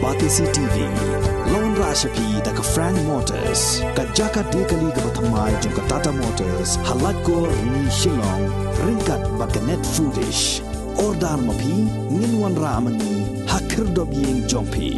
Batisi TV Lone Rashapi Daka Frank Motors Kajaka Dekali Gabatamai Junka Tata Motors Halatko Ni Shillong Rinkat Bakanet Foodish Ordar Mapi Ninwan Ramani Hakirdob Ying Jompi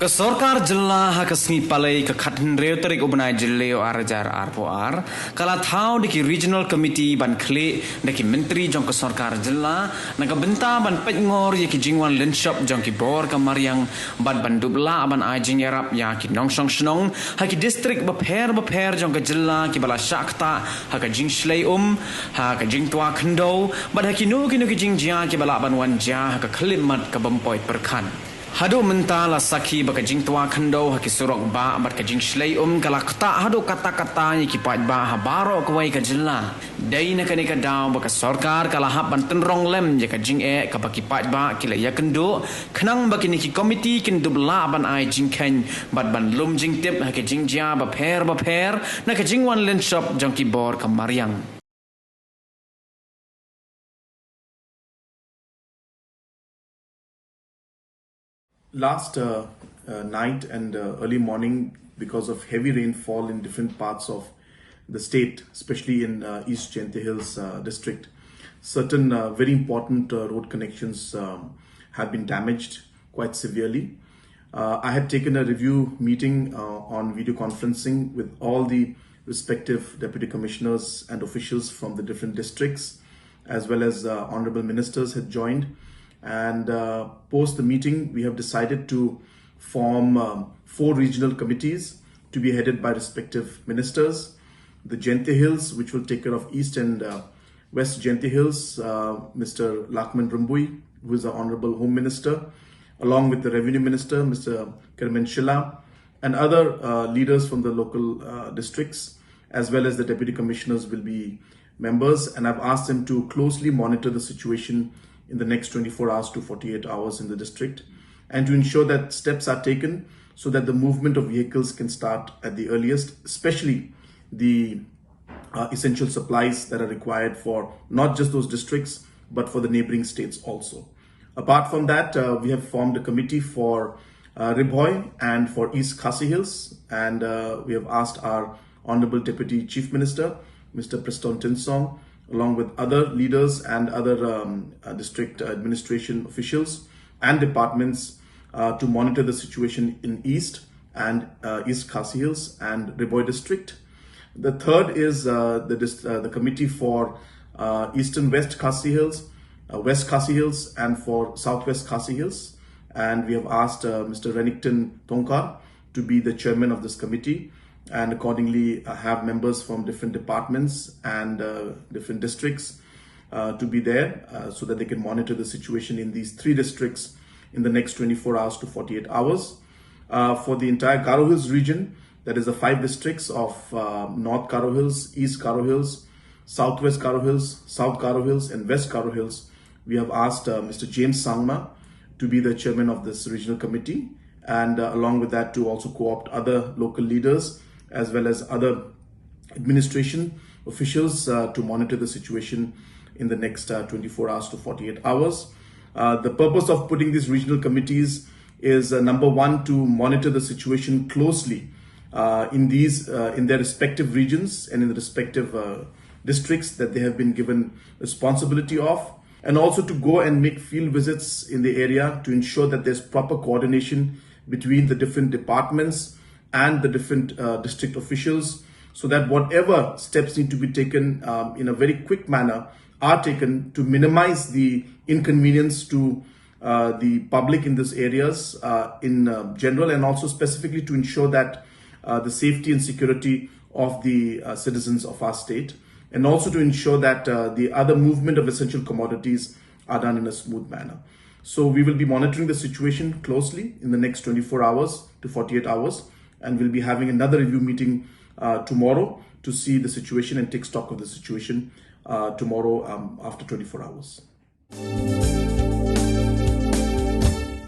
Ke Sorkar Jilla hakasmi palai ke khatin reu tarik ubnai jilleo arajar arpoar kala Thaw deki regional committee ban khle deki menteri jong ke Sorkar Jilla naga benta ban Peitngor ye ki jingwan Lynshop jong ki bor ke Mariang ban dubla ban ai Jingjia ya ki nongsong snong ha ki district bapher jong ke Jilla ki bala shakta ha ka jingshlei ha ka jingtwa khndo ban ha ki nu ki Jingjia ki bala ban wanja ha ka khlimat ka bampoi perkhan Hado mentala sakhi baka jingtwa khando haki surok ba amat ka jingshlei kala kata hado kata-kata ni ki pat ba habaro kwai ka jilla dai na kani ka daw baka Sorkar kala hap ban tenrong lem je ka jing ka baki pat ba kila ya kendo khnang baki ni ki committee kin dubla ban ai jingkhen ban lum jingtip haki jingjia ba pher na ka jingwan Lynshop jongki bor ka Mariang Last night and early morning, because of heavy rainfall in different parts of the state, especially in East Jingjia Hills district, certain very important road connections have been damaged quite severely. I had taken a review meeting on video conferencing with all the respective deputy commissioners and officials from the different districts, as well as honorable ministers had joined. And post the meeting, we have decided to form 4 regional committees to be headed by respective ministers. The Jingjia Hills, which will take care of East and West Jingjia Hills, Mr. Lakman Rumbui, who is the Honorable Home Minister, along with the Revenue Minister, Mr. Kermen Shila, and other leaders from the local districts, as well as the Deputy Commissioners will be members. And I've asked them to closely monitor the situation in the next 24 hours to 48 hours in the district, and to ensure that steps are taken so that the movement of vehicles can start at the earliest, especially the essential supplies that are required for not just those districts, but for the neighboring states also. Apart from that, we have formed a committee for Ribhoi and for East Khasi Hills, and we have asked our Honorable Deputy Chief Minister, Mr. Preston Tinsong, along with other leaders and other district administration officials and departments to monitor the situation in East and East Khasi Hills and Ribhoi district. The third is the committee for Eastern West Khasi Hills, West Khasi Hills, and for Southwest Khasi Hills. And we have asked Mr. Renington Thaw to be the chairman of this committee, and accordingly have members from different departments and different districts to be there so that they can monitor the situation in these 3 districts in the next 24 hours to 48 hours. For the entire Garo Hills region, that is the 5 districts of North Garo Hills, East Garo Hills, Southwest Garo Hills, South Garo Hills, and West Garo Hills, we have asked Mr. James Sangma to be the chairman of this regional committee, and along with that to also co-opt other local leaders as well as other administration officials to monitor the situation in the next 24 hours to 48 hours. The purpose of putting these regional committees is number 1, to monitor the situation closely in their respective regions and in the respective districts that they have been given responsibility of, and also to go and make field visits in the area to ensure that there's proper coordination between the different departments and the different district officials, so that whatever steps need to be taken in a very quick manner are taken to minimize the inconvenience to the public in these areas in general, and also specifically to ensure that the safety and security of the citizens of our state, and also to ensure that the other movement of essential commodities are done in a smooth manner. So we will be monitoring the situation closely in the next 24 hours to 48 hours. And we'll be having another review meeting tomorrow to see the situation and take stock of the situation tomorrow after 24 hours.